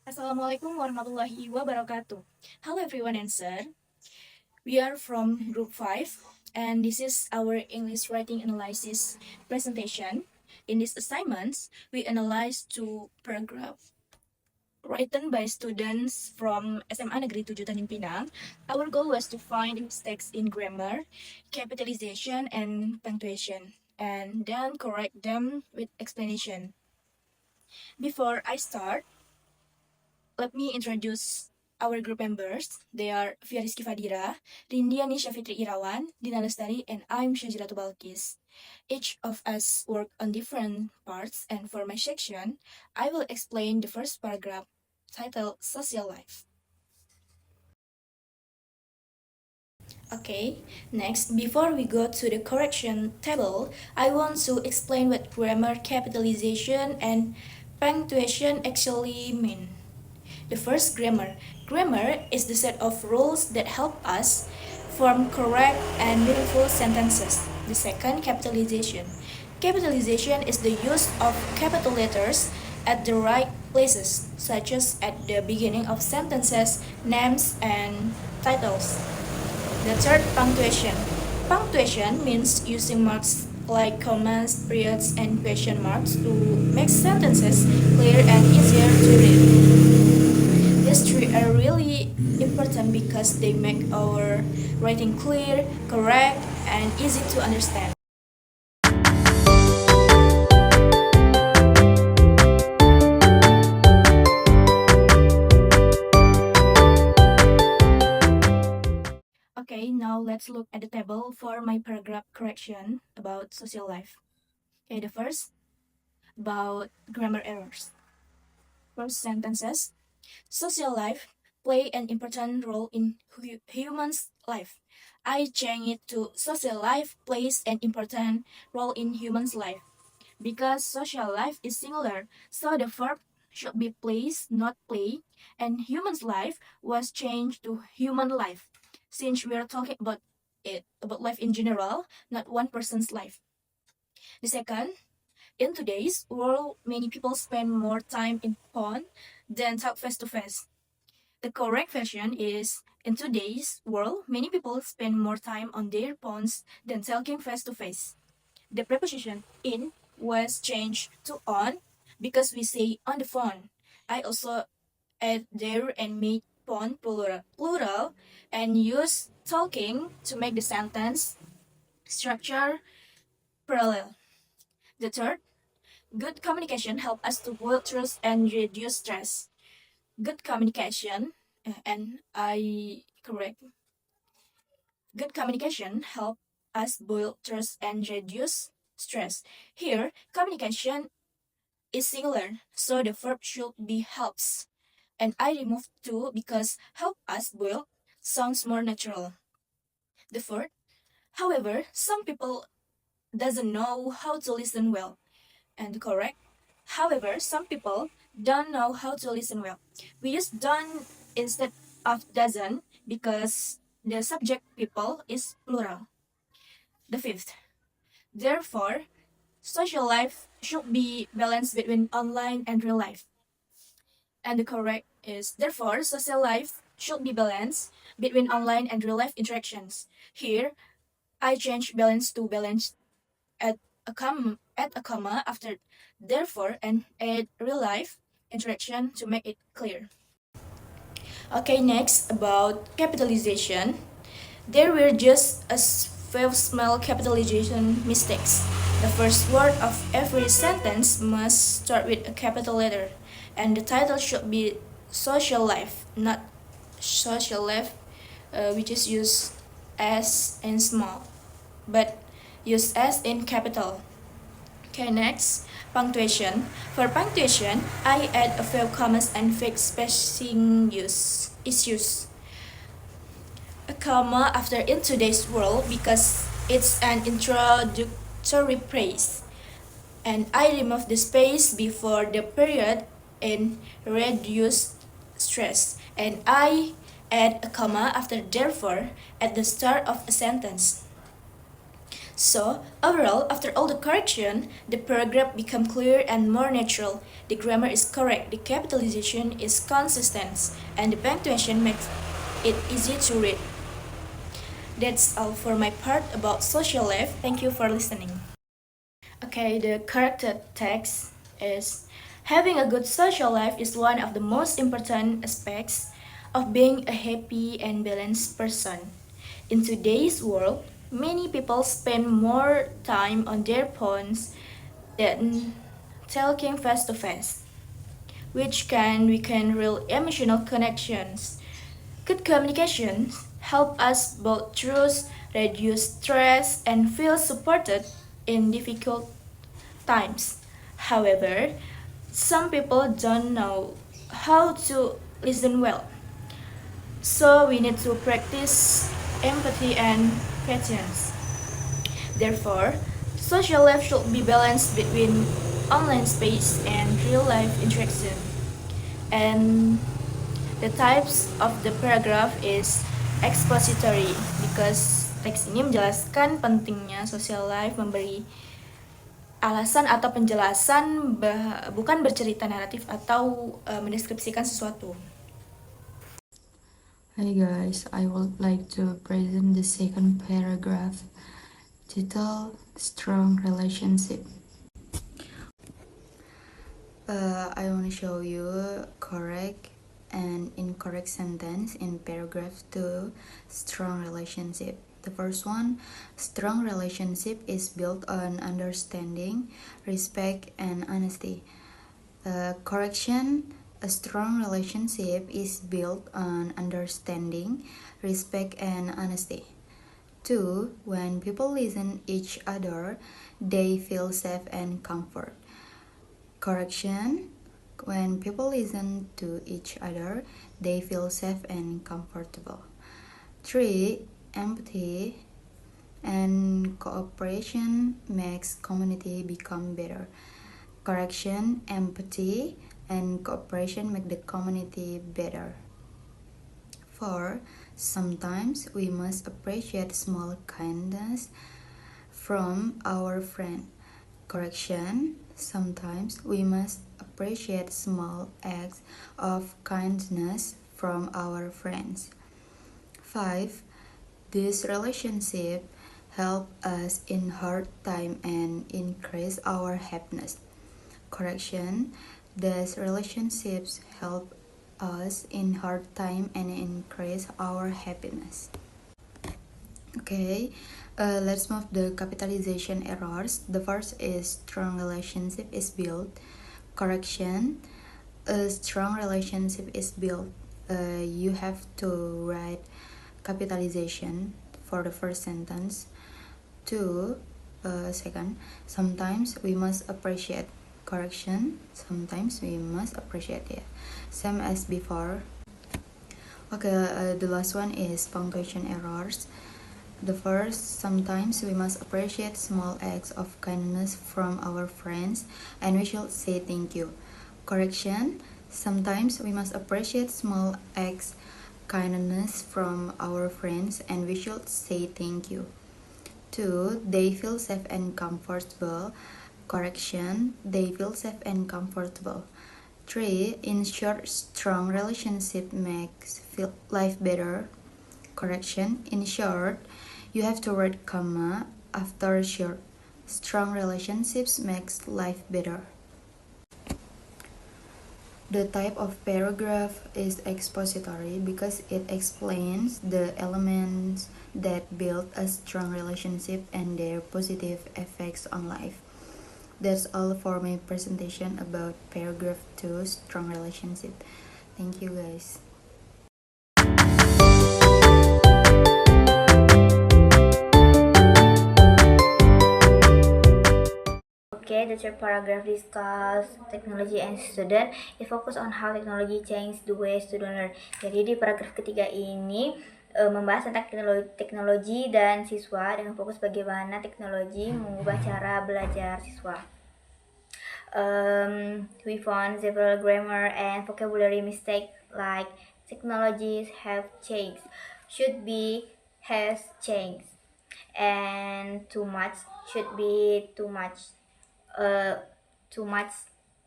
Assalamualaikum warahmatullahi wabarakatuh. Hello everyone and sir. We are from group 5 and this is our English writing analysis presentation. In these assignments, we analyze two paragraphs written by students from SMA Negeri 7 Tanjung Pinang. Our goal was to find mistakes in grammar, capitalization, and punctuation, and then correct them with explanation. Before I start, let me introduce our group members. They are Fiariski Fadira, Rindiani Syafitri Irawan, Dina Lestari, and I'm Syajilatu Balkis. Each of us work on different parts, and for my section, I will explain the first paragraph titled Social Life. Okay, next, before we go to the correction table, I want to explain what grammar capitalization and punctuation actually mean. The first, grammar. Grammar is the set of rules that help us form correct and meaningful sentences. The second, capitalization. Capitalization is the use of capital letters at the right places, such as at the beginning of sentences, names, and titles. The third, punctuation. Punctuation means using marks like commas, periods, and question marks to make sentences clear and easier to read. These three are really important because they make our writing clear, correct, and easy to understand. Okay, now let's look at the table for my paragraph correction about social life. Okay, the first, about grammar errors. First sentences. Social life play an important role in humans' life. I change it to social life plays an important role in humans' life. Because social life is singular, so the verb should be plays, not play, and human's life was changed to human life. Since we are talking about life in general, not one person's life. The second, in today's world, many people spend more time in phone than talk face to face. The correct version is, in today's world, many people spend more time on their phones than talking face to face. The preposition in was changed to on because we say on the phone. I also add there and made phone plural and use talking to make the sentence structure parallel. The third, good communication help us to build trust and reduce stress. Good communication, and I correct, good communication help us build trust and reduce stress. Here, communication is singular, so the verb should be helps. And I removed to because help us build sounds more natural. The fourth, however, some people doesn't know how to listen well. And correct, however, some people don't know how to listen well. We use don't instead of doesn't because the subject people is plural. The fifth, therefore, social life should be balanced between online and real life. And the correct is, therefore, social life should be balanced between online and real life interactions. Here, I change balance to balance at a comma after therefore and add real life interaction to make it clear. Okay, next about capitalization. There were just a few small capitalization mistakes. The first word of every sentence must start with a capital letter, and the title should be social life, not social life, which is used as in small, but use as in capital. Okay, next, punctuation. For punctuation, I add a few commas and fix spacing issues. A comma after in today's world because it's an introductory phrase. And I remove the space before the period and reduce stress. And I add a comma after therefore at the start of a sentence. So, overall, after all the correction, the paragraph become clear and more natural. The grammar is correct, the capitalization is consistent, and the punctuation makes it easy to read. That's all for my part about social life. Thank you for listening. Okay, the corrected text is having a good social life is one of the most important aspects of being a happy and balanced person. In today's world, many people spend more time on their phones than talking face to face, which can weaken real emotional connections. Good communications help us build trust, reduce stress, and feel supported in difficult times. However, some people don't know how to listen well. So we need to practice empathy and patience. Therefore, social life should be balanced between online space and real life interaction. And the types of the paragraph is expository because teks ini menjelaskan pentingnya social life, memberi alasan atau penjelasan bukan bercerita naratif atau mendeskripsikan sesuatu. Hi guys, I would like to present the second paragraph titled Strong Relationship. I want to show you correct and incorrect sentence in paragraph 2, strong relationship. The first one, strong relationship is built on understanding, respect, and honesty. Correction, a strong relationship is built on understanding, respect, and honesty. 2. When people listen each other, they feel safe and comfort. Correction, when people listen to each other, they feel safe and comfortable. 3. Empathy and cooperation makes community become better. Correction, empathy and cooperation make the community better. 4. Sometimes we must appreciate small kindness from our friend. Correction, sometimes we must appreciate small acts of kindness from our friends. 5. This relationship help us in hard time and increase our happiness. Correction, these relationships help us in hard time and increase our happiness. Okay, let's move the capitalization errors. The first is strong relationship is built. Correction, a strong relationship is built. You have to write capitalization for the first sentence. 2. Second, sometimes we must appreciate. Correction, sometimes we must appreciate it. Same as before. Okay, the last one is punctuation errors. The first, sometimes we must appreciate small acts of kindness from our friends and we should say thank you. Correction, sometimes we must appreciate small acts kindness from our friends and we should say thank you. 2. They feel safe and comfortable. Correction, they feel safe and comfortable. 3. In short, strong relationship makes life better. Correction, in short, you have to write comma after short. Strong relationships makes life better. The type of paragraph is expository because it explains the elements that build a strong relationship and their positive effects on life. That's all for my presentation about paragraph 2, strong relationship. Thank you guys. Okay, the third paragraph discuss technology and student. It focus on how technology change the way student learn. Jadi di paragraf ketiga ini membahas tentang teknologi dan siswa dengan fokus bagaimana teknologi mengubah cara belajar siswa. We found several grammar and vocabulary mistakes like technologies have changed, should be has changed. and too much should be too much. Too much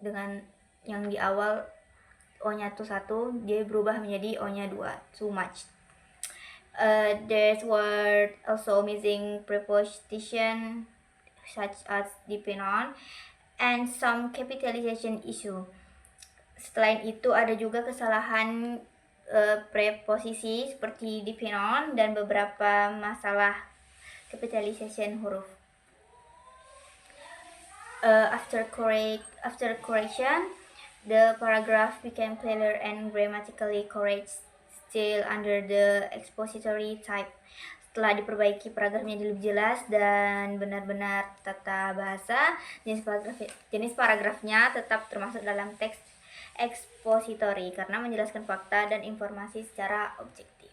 dengan yang di awal O-nya tuh 1, dia berubah menjadi O-nya 2, too much. There's word also missing preposition such as depend on and some capitalization issue. Selain itu ada juga kesalahan preposisi seperti depend on dan beberapa masalah capitalization huruf. After correction, the paragraph became clearer and grammatically correct, still under the expository type. Setelah diperbaiki, paragraf menjadi lebih jelas dan benar-benar tata bahasa. Jenis paragrafnya tetap termasuk dalam teks expository karena menjelaskan fakta dan informasi secara objektif.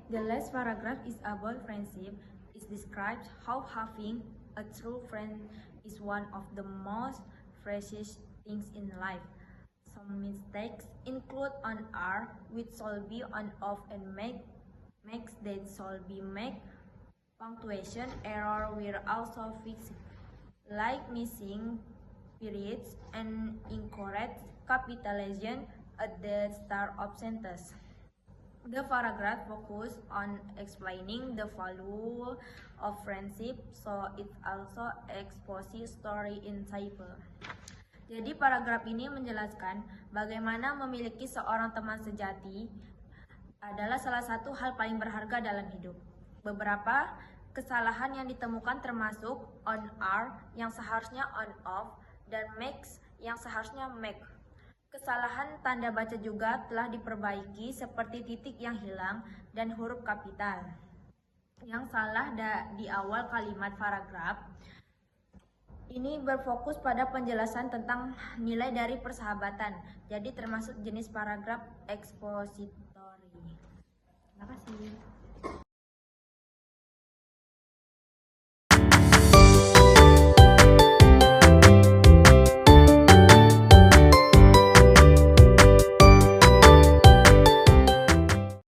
The last paragraph is about friendship. It describes how having a true friend is one of the most precious things in life. Some mistakes include on R, which shall be on off, and makes that shall be make. Punctuation error will also fix, like missing periods and incorrect capitalization at the start of sentence. The paragraph focuses on explaining the value of friendship, so it also exposes story in type. Jadi paragraf ini menjelaskan bagaimana memiliki seorang teman sejati adalah salah satu hal paling berharga dalam hidup. Beberapa kesalahan yang ditemukan termasuk on are yang seharusnya on off dan makes yang seharusnya make. Kesalahan tanda baca juga telah diperbaiki seperti titik yang hilang dan huruf kapital yang salah di awal kalimat paragraf. Ini berfokus pada penjelasan tentang nilai dari persahabatan, jadi termasuk jenis paragraf expository. Terima kasih.